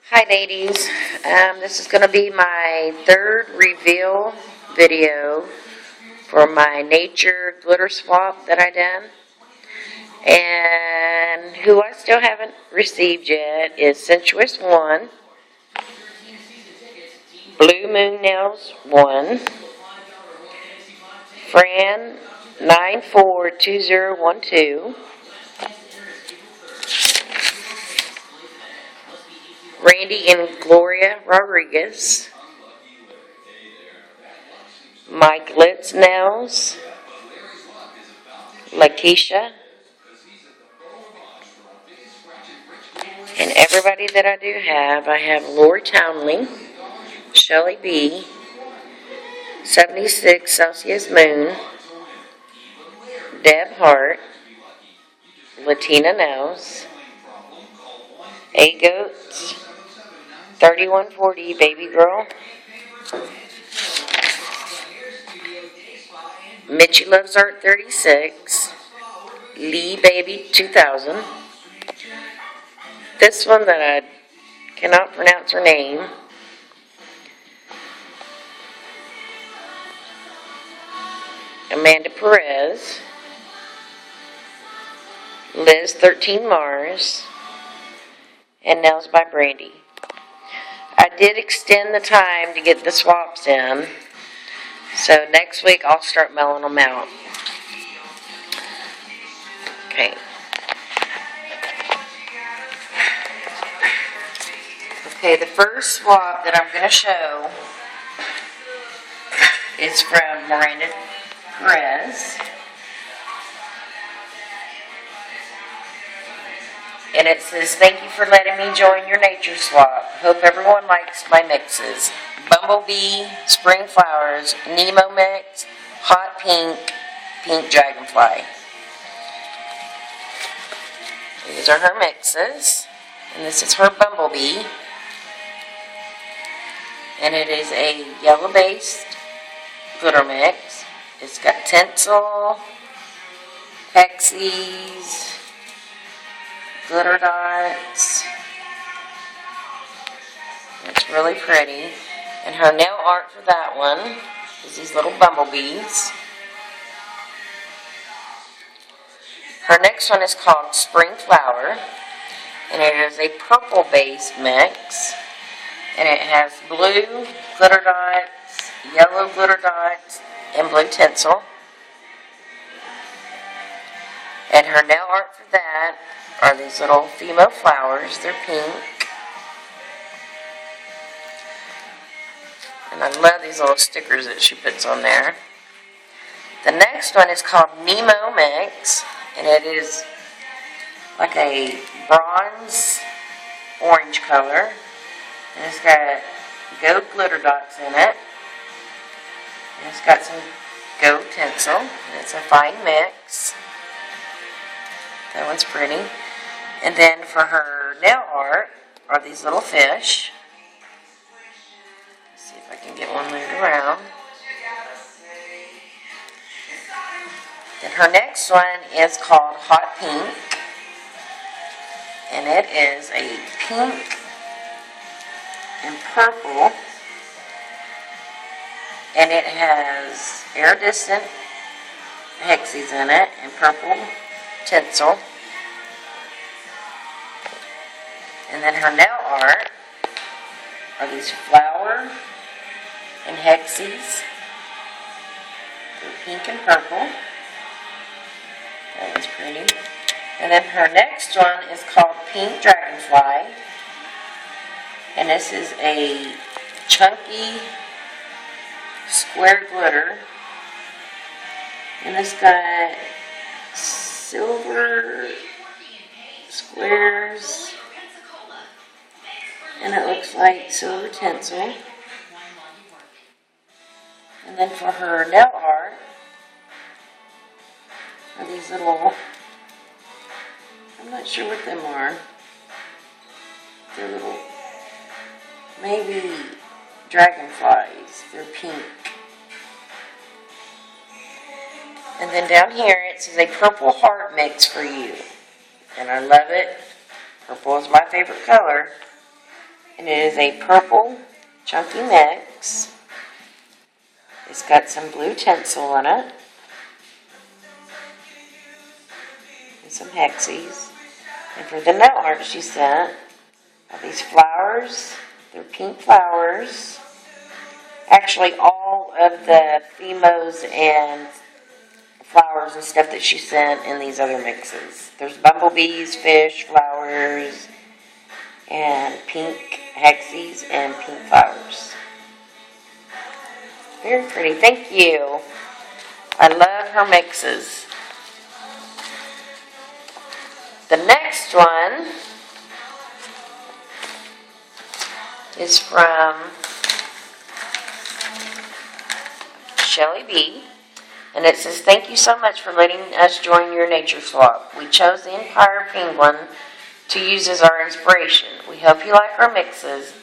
Hi ladies, this is going to be my third reveal video for my nature glitter swap that I done. And who I still haven't received yet is Sensuous 1, Blue Moon Nails 1, Fran 942012, Randy and Gloria Rodriguez, Mike Litz Nails, Lakeisha, and everybody that I do have. I have Lori Townley, Shelly B, 76 Celsius Moon, Deb Hart, Latina Nails, A Goats, 3140 Baby Girl, Mitchie Loves Art 36, Lee Baby 2000, this one that I cannot pronounce her name, Amanda Perez, Liz 13 Mars, and Nails by Brandy. I did extend the time to get the swaps in, so next week I'll start mailing them out. Okay. Okay, the first swap that I'm going to show is from Miranda Perez. And it says, "Thank you for letting me join your nature swap. Hope everyone likes my mixes. Bumblebee, Spring Flowers, Nemo Mix, Hot Pink, Pink Dragonfly." These are her mixes. And this is her Bumblebee. And it is a yellow-based glitter mix. It's got tinsel, hexies, glitter dots. It's really pretty. And her nail art for that one is these little bumblebees. Her next one is called Spring Flower, and it is a purple-based mix. And it has blue glitter dots, yellow glitter dots, and blue tinsel. And her nail art for that are these little female flowers. They're pink. And I love these little stickers that she puts on there. The next one is called Nemo Mix, and it is like a bronze orange color. And it's got gold glitter dots in it. And it's got some gold tinsel. And it's a fine mix. That one's pretty. And then for her nail art are these little fish. Let's see if I can get one moved around. Then her next one is called Hot Pink. And it is a pink and purple, and it has iridescent hexies in it and purple tinsel. And then her nail art are these flower and hexies. They're pink and purple. That one's pretty. And then her next one is called Pink Dragonfly. And this is a chunky square glitter. And it's got silver squares. And it looks like silver tinsel. And then for her nail art are these little, I'm not sure what them are. They're little, maybe dragonflies. They're pink. And then down here it says a purple heart mix for you. And I love it. Purple is my favorite color. And it is a purple chunky mix. It's got some blue tinsel in it. And some hexies. And for the nail art she sent, are these flowers. They're pink flowers. Actually, all of the Fimos and flowers and stuff that she sent in these other mixes. There's bumblebees, fish, flowers, and pink hexies and pink flowers. Very pretty. Thank you. I love her mixes. The next one is from Shelly B. And it says, thank you so much for letting us join your nature swap. We chose the Empire Penguin to use as our inspiration. We hope you like our mixes,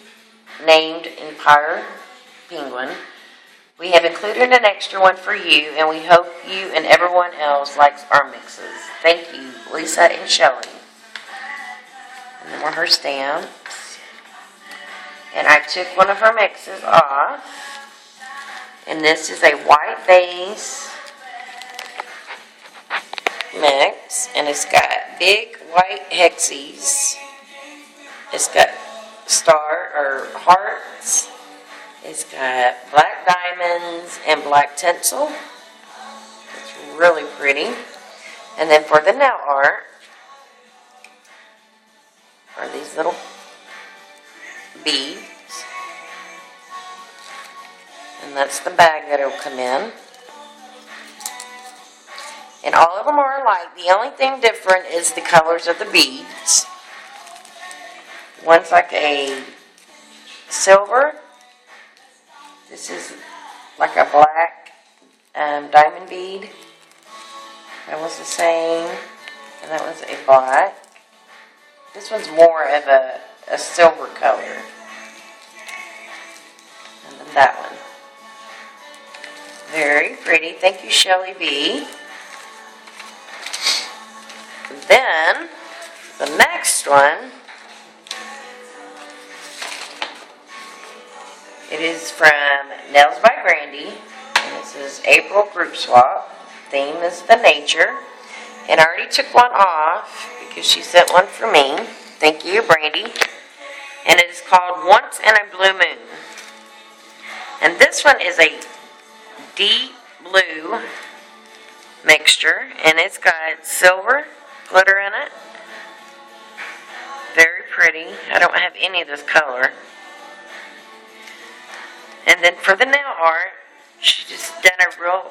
named Empire Penguin. We have included an extra one for you, and we hope you and everyone else likes our mixes. Thank you, Lisa and Shelly. And then were her stamps. And I took one of her mixes off. And this is a white base mix, and it's got big white hexies. It's got star or hearts. It's got black diamonds and black tinsel. It's really pretty. And then for the nail art are these little beads. And that's the bag that it'll come in. And all of them are alike. The only thing different is the colors of the beads. One's like a silver. This is like a black diamond bead. That was the same. And that was a black. This one's more of a silver color. And then that one. Very pretty. Thank you, Shelly B. Then, the next one, it is from Nails by Brandy, and this is April Group Swap. Theme is the nature, and I already took one off because she sent one for me. Thank you, Brandy. And it is called Once in a Blue Moon. And this one is a deep blue mixture, and it's got silver glitter in it. Very pretty. I don't have any of this color. And then for the nail art, she just done a real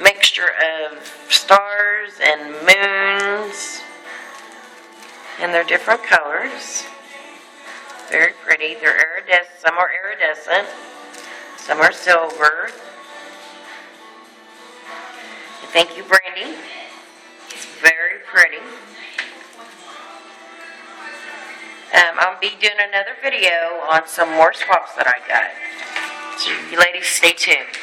mixture of stars and moons, and they're different colors. Very pretty. They're iridescent. Some are iridescent. Some are silver. And thank you, Brandy. It's very pretty. I'll be doing another video on some more swaps that I got. So you ladies stay tuned.